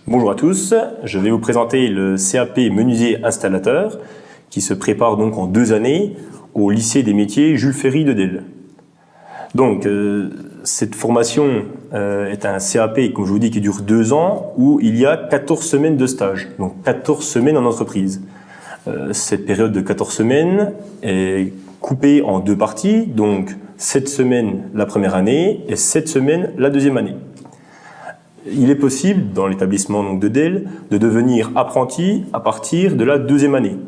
Bonjour à tous, je vais vous présenter le CAP menuisier installateur qui se prépare donc en 2 années au lycée des métiers Jules Ferry de Delle. Donc cette formation est un CAP, comme je vous dis, qui dure 2 ans où il y a 14 semaines de stage, donc 14 semaines en entreprise. Cette période de 14 semaines est coupée en 2 parties, donc 7 semaines la première année et 7 semaines la deuxième année. Il est possible, dans l'établissement de Delle, de devenir apprenti à partir de la 2e année.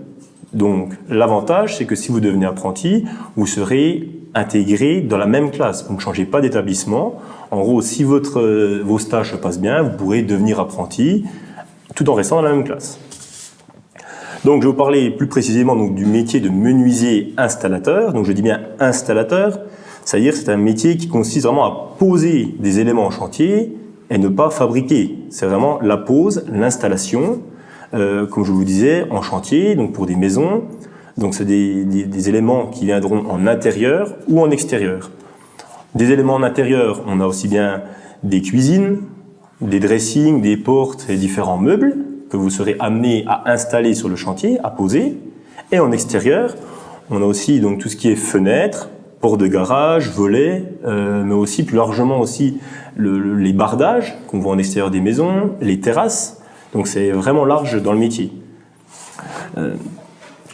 Donc, l'avantage, c'est que si vous devenez apprenti, vous serez intégré dans la même classe. Vous ne changez pas d'établissement. En gros, si vos stages se passent bien, vous pourrez devenir apprenti tout en restant dans la même classe. Donc, je vais vous parler plus précisément du métier de menuisier installateur. Donc, je dis bien installateur, c'est-à-dire que c'est un métier qui consiste vraiment à poser des éléments en chantier et ne pas fabriquer. C'est vraiment la pose, l'installation, comme je vous disais, en chantier, donc pour des maisons. Donc c'est des éléments qui viendront en intérieur ou en extérieur. Des éléments en intérieur, on a aussi bien des cuisines, des dressings, des portes et différents meubles que vous serez amenés à installer sur le chantier, à poser. Et en extérieur, on a aussi donc tout ce qui est fenêtres, portes de garage, volets, mais aussi plus largement aussi les bardages qu'on voit en extérieur des maisons, les terrasses. Donc c'est vraiment large dans le métier.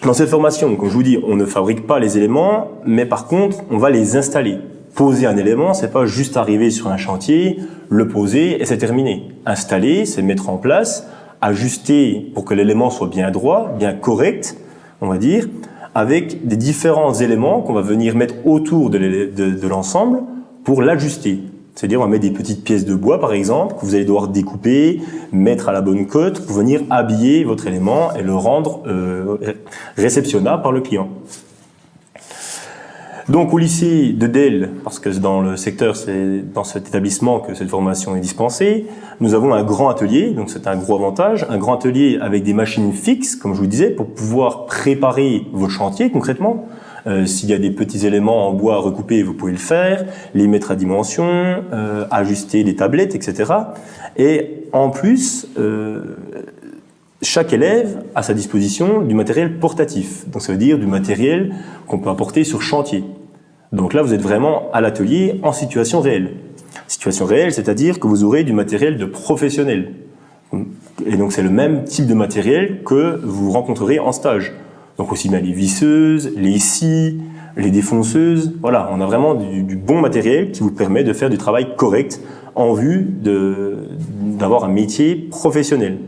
Dans cette formation, comme je vous dis, on ne fabrique pas les éléments, mais par contre, on va les installer. Poser un élément, c'est pas juste arriver sur un chantier, le poser et c'est terminé. Installer, c'est mettre en place, ajuster pour que l'élément soit bien droit, bien correct, on va dire, avec des différents éléments qu'on va venir mettre autour de l'ensemble pour l'ajuster. C'est-à-dire on va mettre des petites pièces de bois par exemple, que vous allez devoir découper, mettre à la bonne cote pour venir habiller votre élément et le rendre réceptionnable par le client. Donc au lycée de Delle, parce que dans le secteur, c'est dans cet établissement que cette formation est dispensée, nous avons un grand atelier, donc c'est un gros avantage, un grand atelier avec des machines fixes, comme je vous disais, pour pouvoir préparer votre chantier concrètement. S'il y a des petits éléments en bois à recouper, vous pouvez le faire, les mettre à dimension, ajuster des tablettes, etc. Et en plus, chaque élève a à sa disposition du matériel portatif, donc ça veut dire du matériel qu'on peut apporter sur chantier. Donc là, vous êtes vraiment à l'atelier en situation réelle. Situation réelle, c'est-à-dire que vous aurez du matériel de professionnel. Et donc c'est le même type de matériel que vous rencontrerez en stage. Donc aussi bien les visseuses, les scies, les défonceuses. Voilà, on a vraiment du bon matériel qui vous permet de faire du travail correct en vue d'avoir un métier professionnel.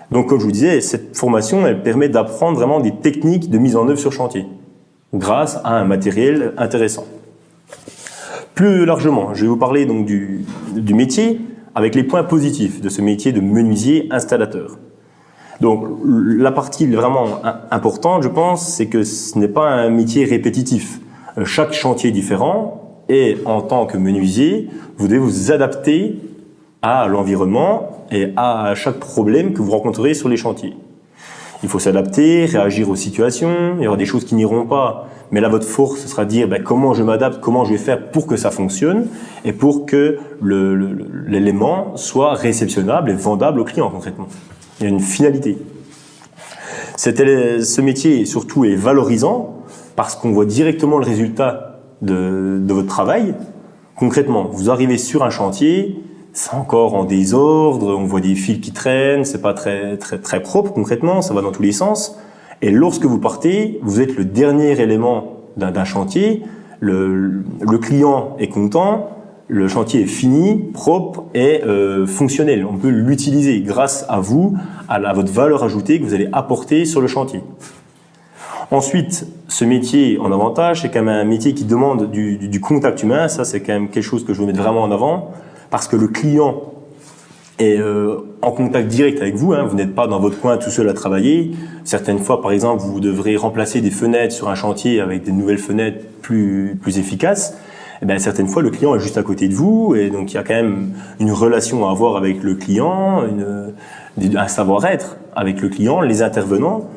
Donc, comme je vous disais, cette formation, elle permet d'apprendre vraiment des techniques de mise en œuvre sur chantier, grâce à un matériel intéressant. Plus largement, je vais vous parler donc du métier, avec les points positifs de ce métier de menuisier installateur. Donc, la partie vraiment importante, je pense, c'est que ce n'est pas un métier répétitif. Chaque chantier est différent, et en tant que menuisier, vous devez vous adapter à l'environnement et à chaque problème que vous rencontrerez sur les chantiers. Il faut s'adapter, réagir aux situations, il y aura des choses qui n'iront pas, mais là votre force ce sera de dire comment je m'adapte, comment je vais faire pour que ça fonctionne et pour que l'élément soit réceptionnable et vendable au client concrètement. Il y a une finalité. Ce métier surtout est valorisant parce qu'on voit directement le résultat de votre travail. Concrètement, vous arrivez sur un chantier, c'est encore en désordre, on voit des fils qui traînent, c'est pas très propre concrètement, ça va dans tous les sens. Et lorsque vous partez, vous êtes le dernier élément d'un chantier, le client est content, le chantier est fini, propre et fonctionnel. On peut l'utiliser grâce à vous, à votre valeur ajoutée que vous allez apporter sur le chantier. Ensuite, ce métier en avantage, c'est quand même un métier qui demande du contact humain. Ça, c'est quand même quelque chose que je veux mettre vraiment en avant. Parce que le client est en contact direct avec vous, hein, vous n'êtes pas dans votre coin tout seul à travailler. Certaines fois, par exemple, vous devrez remplacer des fenêtres sur un chantier avec des nouvelles fenêtres plus efficaces. Et bien, certaines fois, le client est juste à côté de vous, et donc il y a quand même une relation à avoir avec le client, un savoir-être avec le client, les intervenants.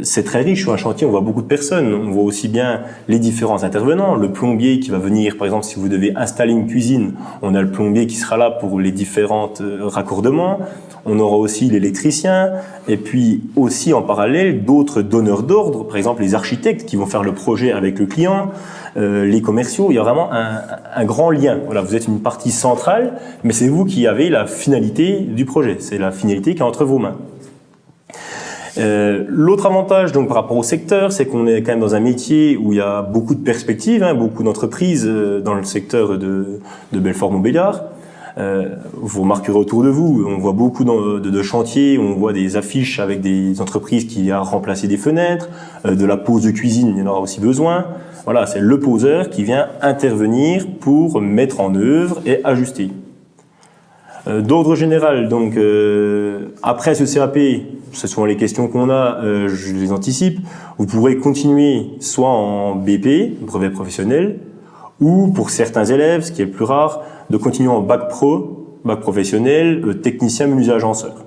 c'est très riche sur un chantier, on voit beaucoup de personnes, on voit aussi bien les différents intervenants, le plombier qui va venir, par exemple si vous devez installer une cuisine, on a le plombier qui sera là pour les différents raccordements, on aura aussi l'électricien, et puis aussi en parallèle d'autres donneurs d'ordre, par exemple les architectes qui vont faire le projet avec le client, les commerciaux, il y a vraiment un grand lien. Voilà, vous êtes une partie centrale, mais c'est vous qui avez la finalité du projet, c'est la finalité qui est entre vos mains. L'autre avantage donc par rapport au secteur, c'est qu'on est quand même dans un métier où il y a beaucoup de perspectives, hein, beaucoup d'entreprises dans le secteur de Belfort-Montbéliard. Vous remarquerez autour de vous, on voit beaucoup de chantiers, on voit des affiches avec des entreprises qui a remplacé des fenêtres, de la pose de cuisine, il y en aura aussi besoin. Voilà, c'est le poseur qui vient intervenir pour mettre en œuvre et ajuster. D'ordre général, donc après ce CAP, ce sont les questions qu'on a, je les anticipe. Vous pourrez continuer soit en BP, brevet professionnel, ou pour certains élèves, ce qui est le plus rare, de continuer en bac pro, bac professionnel, technicien menuisier agenceur.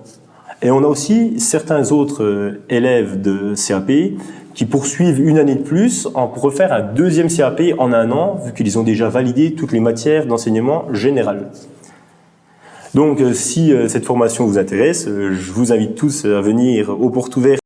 Et on a aussi certains autres élèves de CAP qui poursuivent une année de plus pour refaire un deuxième CAP en un an, vu qu'ils ont déjà validé toutes les matières d'enseignement général. Donc si cette formation vous intéresse, je vous invite tous à venir aux portes ouvertes